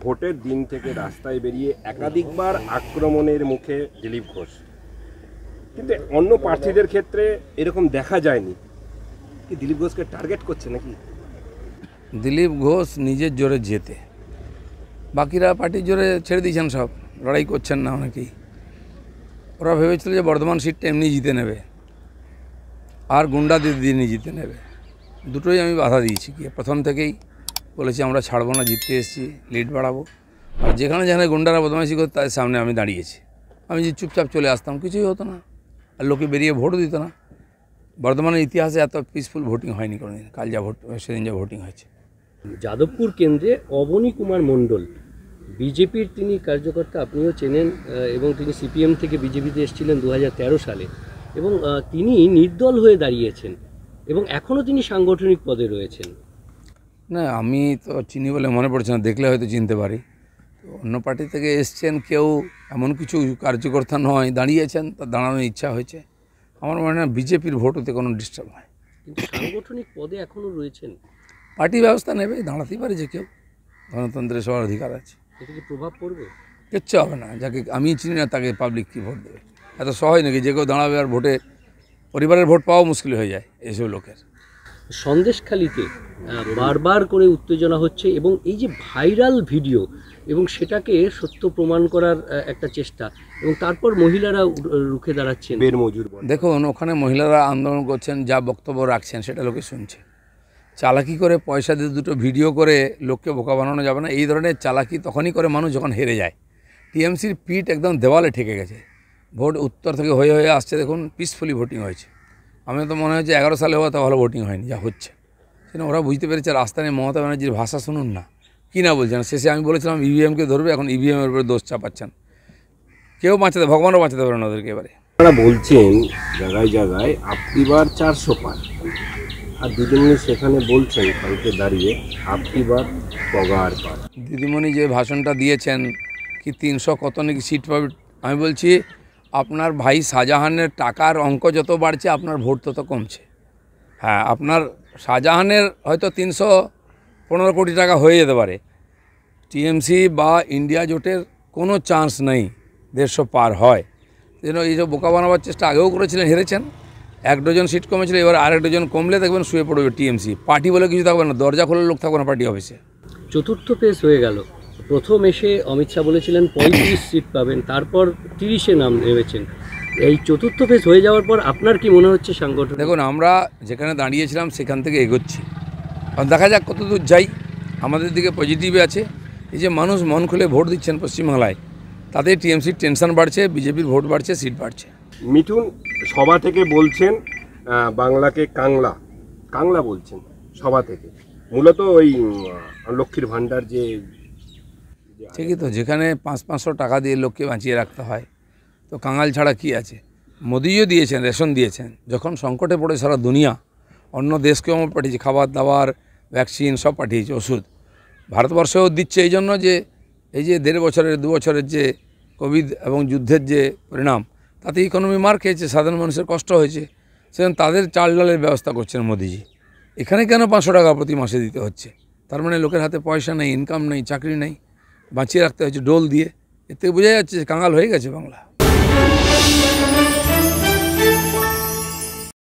ভোটের দিন থেকে রাস্তায় বেরিয়ে একাধিকবার আক্রমণের মুখে দিলীপ ঘোষ, কিন্তু অন্য প্রার্থীদের ক্ষেত্রে এরকম দেখা যায়নি। কি দিলীপ ঘোষকে টার্গেট করছে নাকি? দিলীপ ঘোষ নিজের জোরে জেতে, বাকিরা পার্টির জোরে ছেড়ে দিয়েছেন, সব লড়াই করছেন না অনেকেই। ওরা ভেবেছিল যে বর্ধমান সিটটা এমনি জিতে নেবে আর গুন্ডাদের দিয়ে নিয়ে জিতে নেবে। দুটোই আমি বাধা দিয়েছি, কি প্রথম থেকেই বলেছি আমরা ছাড়বো না, জিততে এসেছি, লিড বাড়াবো। আর যেখানে যেখানে গুন্ডারা বদমাইশি করতো তাদের সামনে আমি দাঁড়িয়েছি। আমি যে চুপচাপ চলে আসতাম, কিছুই হতো না, আর লোকে বেরিয়ে ভোটও দিত না। বর্ধমানের ইতিহাসে এত পিসফুল ভোটিং হয়নি কোনোদিন, কাল যা ভোট সেদিন যা ভোটিং হয়েছে। যাদবপুর কেন্দ্রে অবনী কুমার মণ্ডল, বিজেপির তিনি কার্যকর্তা, আপনিও চেনেন, এবং তিনি সিপিএম থেকে বিজেপিতে এসেছিলেন 2013 সালে, এবং তিনি নির্দল হয়ে দাঁড়িয়েছেন এবং এখনও তিনি সাংগঠনিক পদে রয়েছেন। না, আমি তো চিনি বলে মনে পড়ছে না, দেখলে হয়তো চিনতে পারি। তো অন্য পার্টি থেকে এসছেন কেউ, এমন কিছু কার্যকর্তা নয়, দাঁড়িয়েছেন, তার দাঁড়ানোর ইচ্ছা হয়েছে। আমার মনে হয় বিজেপির ভোট হতে কোনো ডিস্টার্ব হয়। কিন্তু সাংগঠনিক পদে এখনও রয়েছেন, পার্টি ব্যবস্থা নেবে, দাঁড়াতেই পারে যে কেউ, গণতন্ত্রের সবার অধিকার আছে। এতে কি প্রভাব পড়বে? কিচ্ছু হবে না, যাকে আমি চিনি না তাকে পাবলিক কী ভোট দেবে? এত সহজ নাকি যে কেউ দাঁড়াবে আর ভোটে পরিবারের ভোট পাওয়া মুশকিল হয়ে যায় এইসব লোকের। সন্দেশখালিতে বারবার করে উত্তেজনা হচ্ছে এবং এই যে ভাইরাল ভিডিও এবং সেটাকে সত্য প্রমাণ করার একটা চেষ্টা, এবং তারপর মহিলারা রুখে দাঁড়াচ্ছেন। দেখুন, ওখানে মহিলারা আন্দোলন করছেন, যা বক্তব্য রাখছেন সেটা লোকে শুনছে। চালাকি করে পয়সা দিয়ে দুটো ভিডিও করে লোককে বোকা বানানো যাবে না। এই ধরনের চালাকি তখনই করে মানুষ যখন হেরে যায়। টিএমসির পিঠ একদম দেওয়ালে ঠেকে গেছে। ভোট উত্তর থেকে হয়ে হয়ে আসছে, দেখুন পিসফুলি ভোটিং হয়েছে। আমি তো মনে হচ্ছে 11 সালে হওয়া তো ভালো ভোটিং হয়নি, যা হচ্ছে সেটা ওরা বুঝতে পেরেছে। রাস্তায় মমতা ব্যানার্জির ভাষা শুনুন না, কী না বলছেন। শেষে আমি বলেছিলাম ইভিএমকে ধরবে, এখন ইভিএমের উপরে দোষ চাপাচ্ছেন। কেউ বাঁচাতে, ভগবানও বাঁচাতে পারে না ওদেরকে। এবারে আপনারা বলছেন জায়গায় জায়গায় আপনিবার 400 পার, আর দিদিমণি সেখানে বলছেন কালকে দাঁড়িয়ে আপনিবার পগার পার। দিদিমণি যে ভাষণটা দিয়েছেন কি 300 কত নাকি সিট পাবে, আমি বলছি আপনার ভাই শাহজাহানের টাকার অঙ্ক যত বাড়ছে আপনার ভোট তত কমছে। হ্যাঁ, আপনার শাহজাহানের হয়তো 315 কোটি টাকা হয়ে যেতে পারে, টিএমসি বা ইন্ডিয়া জোটের কোনো চান্স নেই 150 পার হয়। যেন এই যে বোকা বানাবার চেষ্টা আগেও করেছিলেন, হেরেছেন। 1 ডজন সিট কমেছিল, এবার আরেক ডজন কমলে দেখবেন শুয়ে পড়বে টিএমসি। পার্টি বলে কিছু থাকবে না, দরজা খোলার লোক থাকবে না পার্টি অফিসে। চতুর্থ ফেজ হয়ে গেল। প্রথম এসে অমিত শাহ বলেছিলেন 35 সিট পাবেন, তারপর 30-এ নাম নেমেছেন। এই চতুর্থ ফেজ হয়ে যাওয়ার পর আপনার কি মনে হচ্ছে সংগঠন? দেখুন, আমরা যেখানে দাঁড়িয়েছিলাম সেখান থেকে এগোচ্ছি, আর দেখা যাক কত দূর যাই। আমাদের দিকে পজিটিভই আছে। এই যে মানুষ মন খুলে ভোট দিচ্ছেন পশ্চিমবাংলায়, তাতে টিএমসির টেনশন বাড়ছে, বিজেপির ভোট বাড়ছে, সিট বাড়ছে। মিঠুন সভা থেকে বলছেন বাংলাকে কাংলা কাংলা বলছেন সভা থেকে, মূলত ওই লক্ষ্মীর ভাণ্ডার যে ঠিকই তো, যেখানে 500 টাকা দিয়ে লোককে বাঁচিয়ে রাখতে হয়, তো কাঙাল ছাড়া কি আছে? মোদিও দিয়েছেন, রেশন দিয়েছেন। যখন সংকটে পড়ে সারা দুনিয়া, অন্য দেশকেও আমার পাঠিয়েছে, খাবার দাবার, ভ্যাকসিন সব পাঠিয়েছে, ওষুধ। ভারতবর্ষেও দিচ্ছে এই জন্য যে এই যে 1.5 বছরের 2 বছরের যে কোভিড এবং যুদ্ধের যে পরিণাম, তাতে ইকোনমি মার খেয়েছে, সাধারণ মানুষের কষ্ট হয়েছে। সেজন্য তাদের চাল ডালের ব্যবস্থা করছেন মোদিজি। এখানে কেন 500 টাকা প্রতি মাসে দিতে হচ্ছে? তার মানে লোকের হাতে পয়সা নেই, ইনকাম নেই, চাকরি নেই, বাঁচিয়ে রাখতে হচ্ছে ডোল দিয়ে। এতে বোঝা যাচ্ছে যে কাঙাল হয়ে গেছে বাংলা।